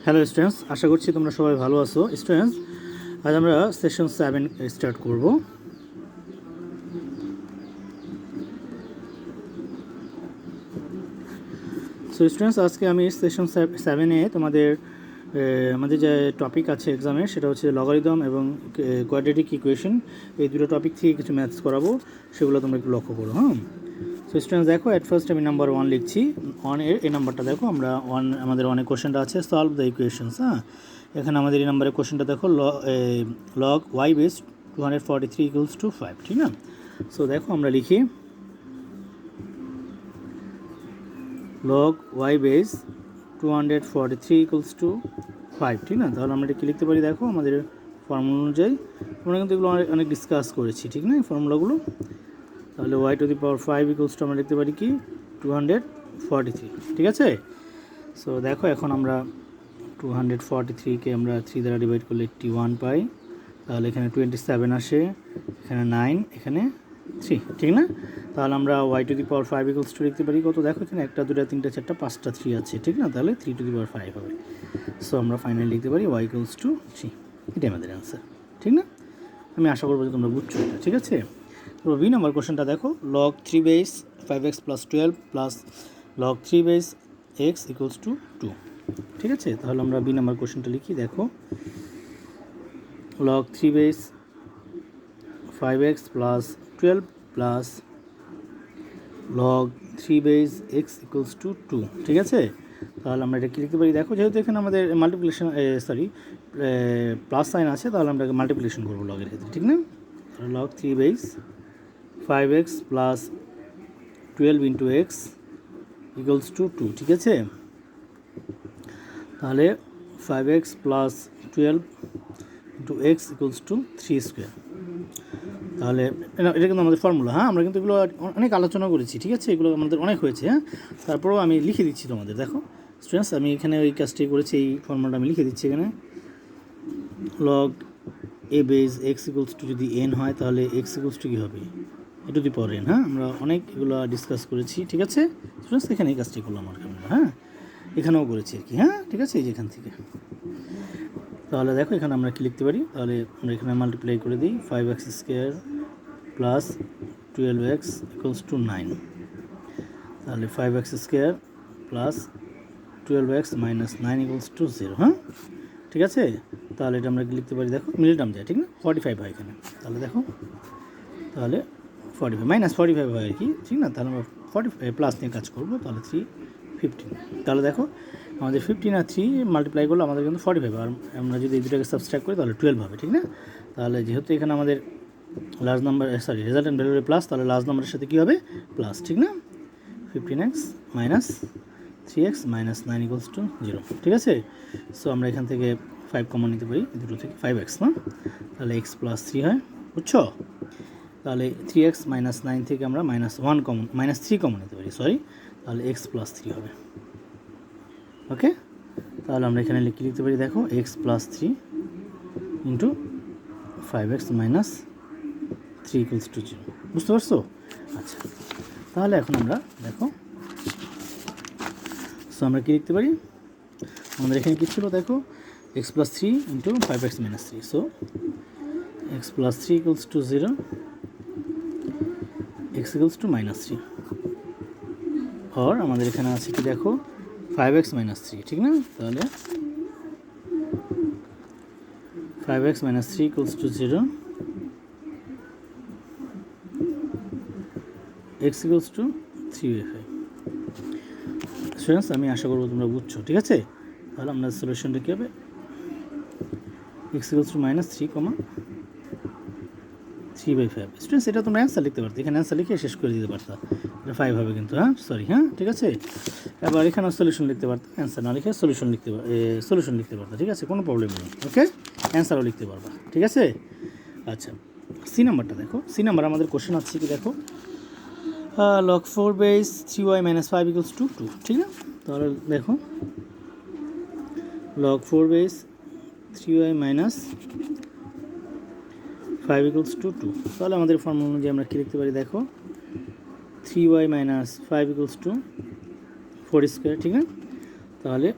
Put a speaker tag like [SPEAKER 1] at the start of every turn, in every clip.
[SPEAKER 1] Hello students, আশা করছি তোমরা সবাই ভালো আছো। স্টুডেন্টস, আজ আমরা সেশন 7 স্টার্ট করব। সো স্টুডেন্টস, আজকে আমি সেশন 7-এ আমাদের যে টপিক আছে এক্সামে, সেটা হচ্ছে লগারিদম এবং কোয়াড্রেটিক ইকুয়েশন। এই দুটো টপিক থেকে কিছু ম্যাথস করাবো, সেগুলো তোমরা একটু লক্ষ্য করো। সো স্টুডেন্টস দেখো, অ্যাট ফার্স্ট আমি নাম্বার 1 লিখছি। এই নাম্বারটা দেখো, আমাদের অনেক কোশ্চেনটা আছে, সলভ দ্য ইকুয়েশনস। এখানে আমাদের এই নাম্বারের কোশ্চেনটা দেখো, log Y base 243 equals to 5, ঠিক না? সো দেখো আমরা লিখি log Y base 243 equals to 5, ঠিক না? তাহলে আমরা এটা কী লিখতে পারি দেখো, আমাদের ফর্মুলা অনুযায়ী। আমরা কিন্তু এগুলো অনেক ডিসকাস করেছি, ঠিক না, এই ফর্মুলাগুলো। তাহলে Y to the power 5 equals to আমরা লিখতে পারি কি 243, ঠিক আছে? সো দেখো, এখন আমরা 243কে আমরা 3 দ্বারা ডিভাইড করলে 81 পাই। তাহলে এখানে 27 আসে, এখানে 9, এখানে 3, ঠিক না? তাহলে আমরা Y to the power 5 equals to লিখতে পারি কত? দেখো এখানে 1 2 3 4 5টা 3 আছে, ঠিক না? তাহলে 3 টু দি পাওয়ার 5 হবে। সো আমরা ফাইনালি লিখতে পারি ওয়াই ইকুয়ালস টু 3। এটাই আমাদের অ্যান্সার, ঠিক না? আমি আশা করবো যে তোমরা বুঝছো এটা, ঠিক আছে? তো বি নাম্বার কোশ্চেনটা দেখো, log 3 base 5x plus 12 plus log 3 base x equals to 2, ঠিক আছে? তাহলে আমরা বি নাম্বার কোশ্চেনটা লিখি। দেখো log 3 base 5x plus 12 plus log 3 base x equals to 2, ঠিক আছে? তাহলে আমরা এটা কী লিখতে পারি দেখো, যেহেতু এখানে আমাদের মাল্টিপ্লিকেশন প্লাস সাইন আছে, তাহলে আমরা মাল্টিপ্লিকেশন করবো লগের ক্ষেত্রে, ঠিক না? Log 3 base 5x plus 12 into x equals to 2, ঠিক আছে? তাহলে 5x plus 12 into x equals to 3 square. তাহলে এটা কিন্তু আমাদের ফর্মুলা। আমরা কিন্তু এগুলো অনেক আলোচনা করেছি, ঠিক আছে? এগুলো আমাদের অনেক হয়েছে। তারপরেও আমি লিখে দিচ্ছি তোমাদের। দেখো স্টুডেন্টস, আমি এখানে ওই কাজটি করেছি, এই ফর্মুলাটা আমি লিখে দিচ্ছি এখানে। Log A base x equals to যদি এন হয়, তাহলে এক্স ইকুয়ালস টু কী হবে? এ টু দি পাওয়ার এন। আমরা অনেক এগুলো ডিসকাস করেছি, ঠিক আছে স্টুডেন্টস? এখানে এই কাজটি করলাম আর কি আমরা, এখানেও করেছি আর কি, ঠিক আছে? এই যে এখান থেকে। তাহলে দেখো এখানে আমরা কী লিখতে পারি, তাহলে আমরা এখানে মাল্টিপ্লাই করে দিই 5x square plus 12x equals to 9। তাহলে 5x square plus 12x minus 9 equals to 0, ঠিক আছে? তাহলে এটা আমরা কী লিখতে পারি দেখো, মিডল টার্ম যায়, ঠিক না? 45 হয় এখানে। তাহলে দেখো, তাহলে 45 মাইনাস 45 হয় আর কি, ঠিক না? তাহলে আমরা 45 প্লাস নিয়ে কাজ করবো। তাহলে 3 15। তাহলে দেখো আমাদের 15 আর 3 মাল্টিপ্লাই করলে আমাদের কিন্তু 45, আর আমরা যদি এই দুটাকে সাবস্ট্রাক্ট করি তাহলে 12 হবে, ঠিক না? তাহলে যেহেতু এখানে আমাদের লার্জ নাম্বার রেজাল্টেন্ট ভ্যালুরে প্লাস, তাহলে লার্জ নাম্বারের সাথে কী হবে? প্লাস, ঠিক না? 15x minus 3x minus 9 equals to 0, ঠিক আছে? সো আমরা এখান থেকে 5 কমন নিতে পারি, দুটো থেকে 5x, তাহলে x প্লাস 3 হয়, বুঝছো? তাহলে 3x মাইনাস 9 থেকে আমরা মাইনাস 3 কমন নিতে পারি, তাহলে x প্লাস 3 হবে। ওকে, তাহলে আমরা এখানে লিখতে পারি দেখো, x plus 3 into 5x minus 3 equals to 0, বুঝতে পারছো? আচ্ছা, তাহলে এখন আমরা দেখো, সো আমরা কী লিখতে পারি, আমাদের এখানে কী ছিল দেখো, x plus 3 into 5x minus 3, so x plus 3 equals to 0, x equals to minus 3, আর আমাদের এখানে আছে কি দেখো 5x মাইনাস 3, ঠিক না? তাহলে 5x minus 3 equals to 0, x equals to 3/5। Students, আমি আশা করবো তোমরা বুঝছো, ঠিক আছে? তাহলে আমরা সলিউশনটা কী হবে, x equals to minus 3/5। Students, এটা তোমরা অ্যান্সার লিখতে পারতো, এখানে অ্যান্সার লিখে শেষ করে দিতে পারতো। এটা 5 হবে কিন্তু, ঠিক আছে? এবার এখানেও সলিউশন লিখতে পারতো, অ্যান্সার না লিখে সলিউশন লিখতে পারতো, ঠিক আছে? কোনো প্রবলেম নেই। ওকে, অ্যান্সারও লিখতে পারবা, ঠিক আছে? আচ্ছা, সি নাম্বারটা দেখো। সি নাম্বার আমাদের কোশ্চেন আছে কি দেখো, log 4 base 3y minus 5 equals two 2, ঠিক না? তাহলে দেখো log 4 base 3y minus 5 equals two 2। তাহলে আমাদের ফর্মুলা অনুযায়ী আমরা কী লিখতে পারি দেখো, 3y minus 5 equals two 4 square, ঠিক না? তাহলে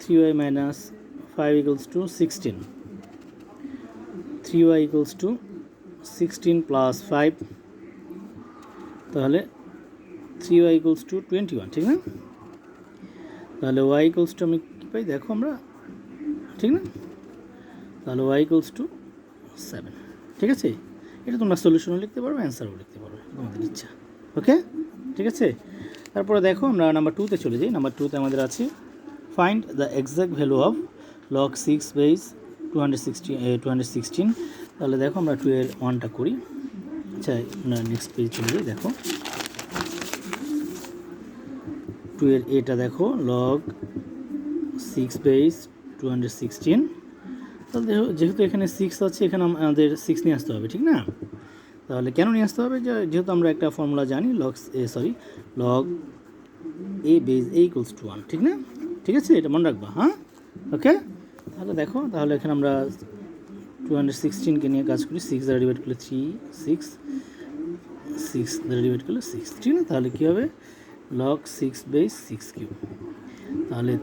[SPEAKER 1] 3y minus 5 equals to 16, 3y equals to 16 plus 5, তাহলে 3y equals to 21, ঠিক না? তাহলে y equals to আমি কী পাই দেখো আমরা, ঠিক না? তাহলে y equals to 7, ঠিক আছে? এটা তোমরা সলিউশনও লিখতে পারবে, অ্যান্সারও লিখতে পারবে, তোমাদের ইচ্ছা। ওকে, ঠিক আছে। তারপরে দেখো আমরা নাম্বার 2তে চলে যাই। নাম্বার 2তে আমাদের আছে find the exact value of log 6 base 216। তাহলে দেখো আমরা 2 এর 1টা করি। আচ্ছা, আমরা নেক্সট পেজ চলে যাই। দেখো 2 এর এটা দেখো log 6 base 216। তাহলে যেহেতু এখানে 6 আছে, এখানে আমাদের 6 নিয়ে আসতে হবে, ঠিক না? তাহলে কেন নিয়ে আসতে হবে? যেহেতু আমরা একটা ফর্মুলা জানি log a base a equals to 1, ঠিক না? ঠিক আছে, এটা মনে রাখবা। হ্যাঁ, ওকে। তাহলে দেখো, তাহলে এখানে আমরা 216কে নিয়ে কাজ করি। 6 দ্বারা ডিভাইড করলে 3, 6 দ্বারা ডিভাইড করলে 6, ঠিক না? তাহলে কী হবে? log 6 base 6 cube. তাহলে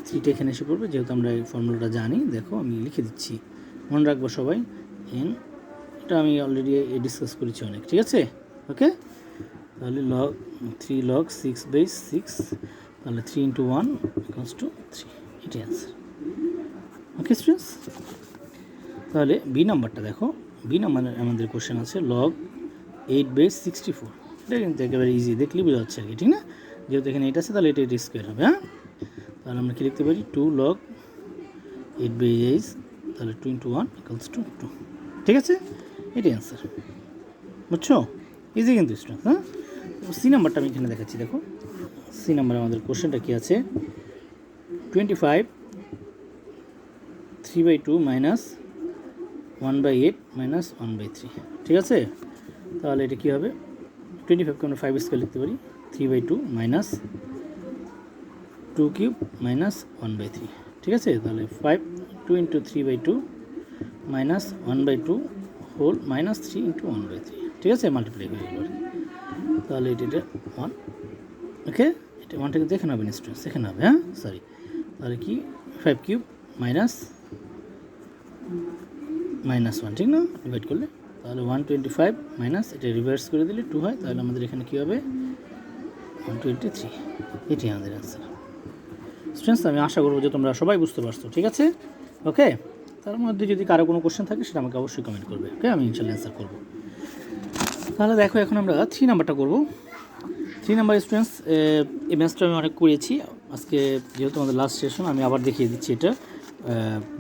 [SPEAKER 1] 3টা এখানে এসে পড়বে, যেহেতু আমরা এই ফর্মুলাটা জানি। দেখো আমি লিখে দিচ্ছি, মনে রাখবো সবাই। এটা আমি অলরেডি ডিসকাস করেছি অনেক, ঠিক আছে? ওকে, তাহলে3 log 6 base 6, তাহলে 3 into 1 equals to 3, এটাই অ্যান্সার। ওকে স্টুডেন্টস, তাহলে বি নাম্বারটা দেখো। বি নাম্বারে আমাদের কোশ্চেন আছে log 8 base 64। এটা কিন্তু একেবারে ইজি, দেখলেই বোঝা যাচ্ছে আর কি, ঠিক না? যেহেতু এখানে 8 আছে, তাহলে এটা স্কোয়ার হবে। হ্যাঁ, তাহলে আমরা কি লিখতে পারি? 2 log 8 base 8, তাহলে 2 into 1 equals to 2, ঠিক আছে? এটাই অ্যান্সার, বুঝছো? ইজি কিন্তু স্টুডেন্ট। হ্যাঁ, সি নাম্বারটা আমি এখানে দেখাচ্ছি। দেখো সি নাম্বারে আমাদের কোশ্চেনটা কী আছে? 25 3/2 minus 1/8 minus 1/3, ঠিক আছে? তাহলে এটা কী হবে? 25কে আমরা 5 স্কোয়ার লিখতে পারি। 3/2 minus 2 কিউব minus 1/3, ঠিক আছে? তাহলে 2 into 3/2 minus 1/2 whole minus 3 into 1/3, ঠিক আছে? মাল্টিপ্লাই হয়ে গেল। তাহলে এটা 1, ওকে। এটা 1টাকে দেখে নেবেন স্টুডেন্টস, দেখে নেবে। হ্যাঁ, সরি। তাহলে কি 5 কিউব minus 1, ঠিক না? ডিভাইড করলে তাহলে 125 মাইনাস এটা রিভার্স করে দিলে 2 হয়। তাহলে আমাদের এখানে কী হবে? 123, এটি আমাদের অ্যান্সার। স্টুডেন্টস, আমি আশা করবো যে তোমরা সবাই বুঝতে পারছো, ঠিক আছে? ওকে, তার মধ্যে যদি কারো কোনো কোশ্চেন থাকে সেটা আমাকে অবশ্যই কমেন্ট করবে। ওকে, আমি ইনশাল্লাহ অ্যান্সার করবো। তাহলে দেখো এখন আমরা 3 নাম্বারটা করবো। 3 নাম্বার স্টুডেন্টস, এই ম্যাথটা আমি অনেক করেছি। আজকে যেহেতু আমাদের লাস্ট সেশন, আমি আবার দেখিয়ে দিচ্ছি এটা।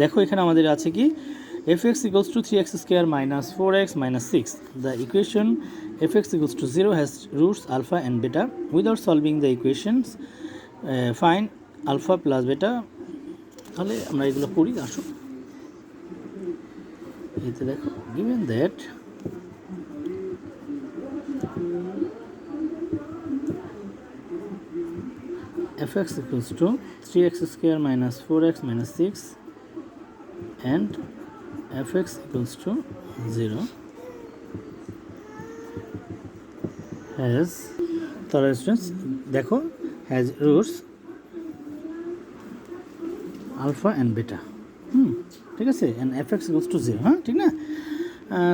[SPEAKER 1] দেখো এখানে আমাদের আছে কি fx equals to 3x square minus 4x minus 6. The equation fx equals to 0 has roots alpha and beta. Without solving the equations, find alpha plus beta. তাহলে আমরা এগুলো করি। আসো এতে দেখো, given that fx equals to 3x square minus 4x minus 6 and fx equals to 0 has, তাহলে students দেখো, has roots alpha and beta, ঠিক আছে? and fx equals to 0, হ্যাঁ, ঠিক না?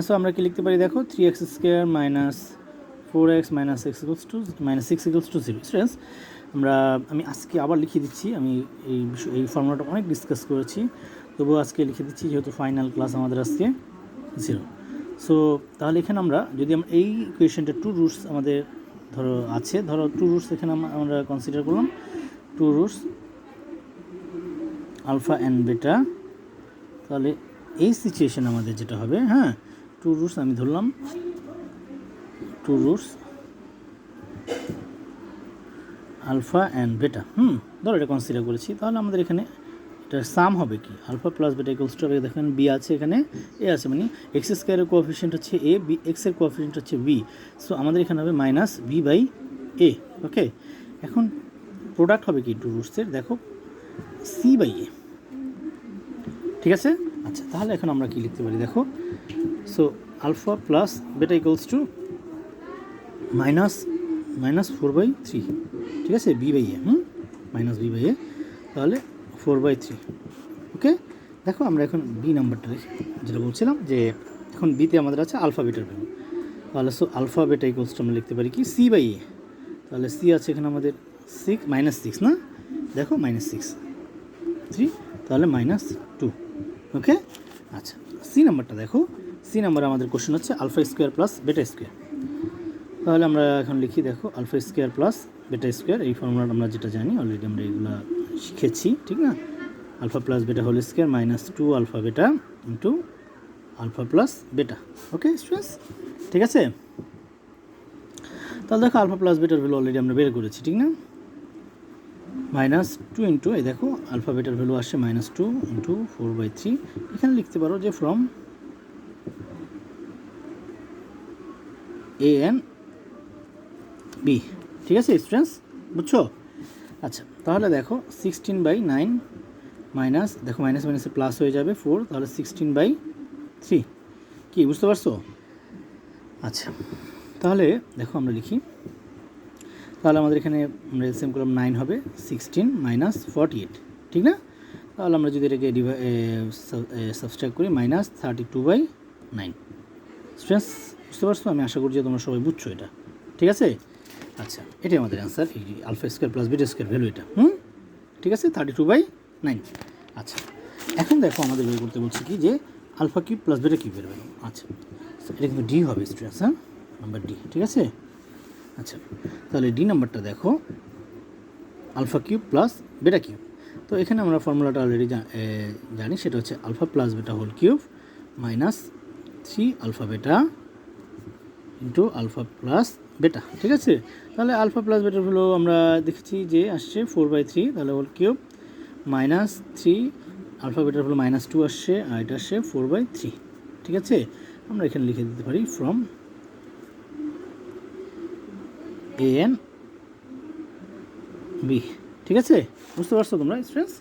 [SPEAKER 1] সো আমরা কি লিখতে পারি? দেখো 3x square minus 4x minus 6 equals to 0। Students, আমি আজকে আবার লিখে দিচ্ছি। আমি এই ফর্মুলাটা অনেক ডিসকাস করেছি, তবুও আজকে লিখে দিচ্ছি যেহেতু ফাইনাল ক্লাস আমাদের আজকে 0। সো তাহলে এখানে আমরা যদি এই ইকুয়েশনটা 2 রুটস আমাদের ধরো 2 রুটস এখানে আমরা কনসিডার করলাম, 2 রুটস আলফা অ্যান্ড বেটা। তাহলে এই সিচুয়েশন আমাদের যেটা হবে, হ্যাঁ, 2 রুটস আমি ধরলাম, 2 রুটস আলফা অ্যান্ড বেটা, ধরো এটা কনসিডার করেছি। তাহলে আমাদের এখানে এটার সাম হবে কি? Alpha plus beta equals to, দেখেন বি আছে, এখানে এ আছে, মানে এক্স স্কোয়ারের কোএফিসিয়েন্ট হচ্ছে এ, বি এক্সের কোএফিসিয়েন্ট হচ্ছে বি। সো আমাদের এখানে হবে minus B by A. Okay, এখন প্রোডাক্ট হবে কি 2 রুটসের? দেখো সি বাই এ, ঠিক আছে? আচ্ছা, তাহলে এখন আমরা কি লিখতে পারি? দেখো, so alpha plus beta equals to minus 4/3, ঠিক আছে? B by A, minus B by A. তাহলে 4/3। ওকে, দেখো আমরা এখন বি নাম্বারটা লিখি, যেটা বলছিলাম যে এখন বিতে আমাদের আছে আলফা বেটার ভ্যালু, তাহলে so alpha beta equals to আমরা লিখতে পারি কি C/A। তাহলে সি আছে এখানে আমাদের -6 না, দেখো -6 তাহলে -2। ওকে, আচ্ছা সি নাম্বারটা দেখো, সি নাম্বারে আমাদের কোশ্চেন হচ্ছে alpha square plus beta square. তাহলে আমরা এখন লিখি, দেখো alpha square plus beta square, এই ফর্মুলাটা আমরা যেটা জানি অলরেডি আমরা এগুলো শিখেছি, ঠিক না। Alpha plus beta whole square -2 alpha beta into alpha plus beta. Okay students, ঠিক আছে। তাহলে দেখো আলফা প্লাস বেটার ভ্যালু অলরেডি আমরা বের করেছি, ঠিক না। -2 ইন্টু এই দেখো আলফা বেটার ভ্যালু আসছে -2 ইন্টু 4/3। এখানে লিখতে পারো যে ফ্রম A and B, ঠিক আছে স্টুডেন্টস, বুঝছো। আচ্ছা তাহলে দেখো 16/9 মাইনাস, দেখো মাইনাস মাইনাসে প্লাস হয়ে যাবে 4, তাহলে 16/3। কি বুঝতে পারছো? আচ্ছা তাহলে দেখো আমরা লিখি, তাহলে আমাদের এখানে আমরা এলসিএম করলাম 9 হবে, 16 - 48, ঠিক না। তাহলে আমরা যদি এটাকে সাবস্ট্রাক্ট করি -32/9। স্টুডেন্টস বুঝতে পারছো? আমি আশা করি যে তোমরা সবাই বুঝছো এটা, ঠিক আছে। আচ্ছা এটাই আমাদের অ্যান্সার, এই alpha square plus beta square value এটা, ঠিক আছে 32/9। আচ্ছা এখন দেখো আমাদের বের করতে বলছি কি যে আলফা কিউব প্লাস বেটা কিউবের ভ্যালু। আচ্ছা এটা কিন্তু ডি হবে স্টুডেন্টস, হ্যাঁ নাম্বার ডি, ঠিক আছে। আচ্ছা তাহলে ডি নাম্বারটা দেখো alpha cube plus beta cube. তো এখানে আমরা ফর্মুলাটা অলরেডি জানি, সেটা হচ্ছে alpha plus beta whole cube -3 alpha beta into alpha plus beta, ঠিক আছে। তাহলে আলফা প্লাস বেটার ভ্যালু আমরা দেখেছি যে আসছে 4/3, তাহলে হোল কিউব -3 আলফা বেটার ভ্যালু -2 আসছে, আর এটা আসছে 4/3, ঠিক আছে। আমরা এখানে লিখে দিতে পারি ফ্রম A and B, ঠিক আছে। বুঝতে পারছো তোমরা স্টুডেন্টস?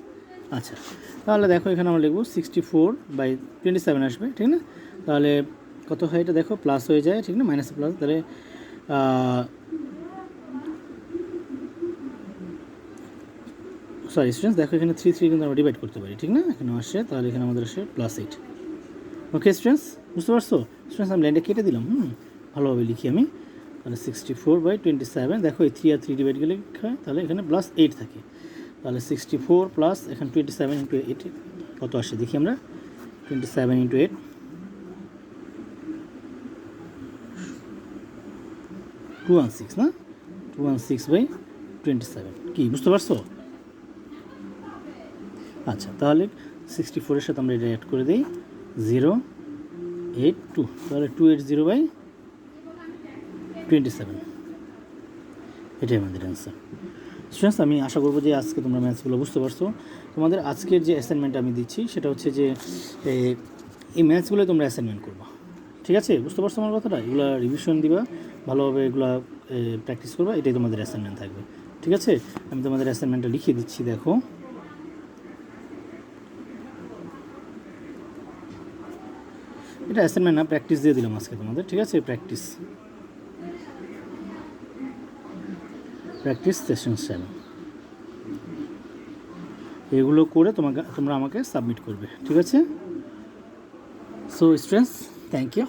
[SPEAKER 1] আচ্ছা তাহলে দেখো এখানে আমরা লিখবো 64/27 আসবে, ঠিক না। তাহলে কত হয় এটা দেখো, প্লাস হয়ে যায়, ঠিক না, মাইনাসে প্লাস, তাহলে সরি স্টুডেন্টস দেখো এখানে 3 কিন্তু আমরা ডিভাইড করতে পারি, ঠিক না, এখানে আসে, তাহলে এখানে আমাদের আসে +8। ওকে স্টুডেন্টস বুঝতে পারছো? স্টুডেন্টস আমি লাইনটা কেটে দিলাম, ভালোভাবে লিখি আমি। তাহলে 64/27, দেখো এই 3 আর 3 ডিভাইড গেলে তাহলে এখানে +8 থাকে, তাহলে 64 প্লাস এখানে 27 ইন্টু 8 কত আসে দেখি আমরা, 27 ইন্টু 8 216 না, 216/27। কি বুঝতে পারছো? আচ্ছা তাহলে 64-এর সাথে আমরা এটা অ্যাড করে দিই 082, তাহলে 280/27, এটাই আমাদের অ্যান্সার। স্টুডেন্টস আমি আশা করবো যে আজকে তোমরা ম্যাথসগুলো বুঝতে পারছো। তোমাদের আজকের যে অ্যাসাইনমেন্ট আমি দিচ্ছি সেটা হচ্ছে যে এই ম্যাথসগুলো তোমরা অ্যাসাইনমেন্ট করবা, ঠিক আছে। বুঝতে পারছো আমার কথাটা? এগুলো রিভিশন দিবা ভালোভাবে, এগুলো প্র্যাকটিস করবা, এটাই তোমাদের অ্যাসাইনমেন্ট থাকবে, ঠিক আছে। আমি তোমাদের অ্যাসাইনমেন্টটা লিখিয়ে দিচ্ছি, দেখো এটা অ্যাসাইনমেন্ট না, প্র্যাকটিস দিয়ে দিলাম আজকে তোমাদের, ঠিক আছে। প্র্যাকটিস সেশন 7 এগুলো করে তোমরা আমাকে সাবমিট করবে, ঠিক আছে। So students thank you.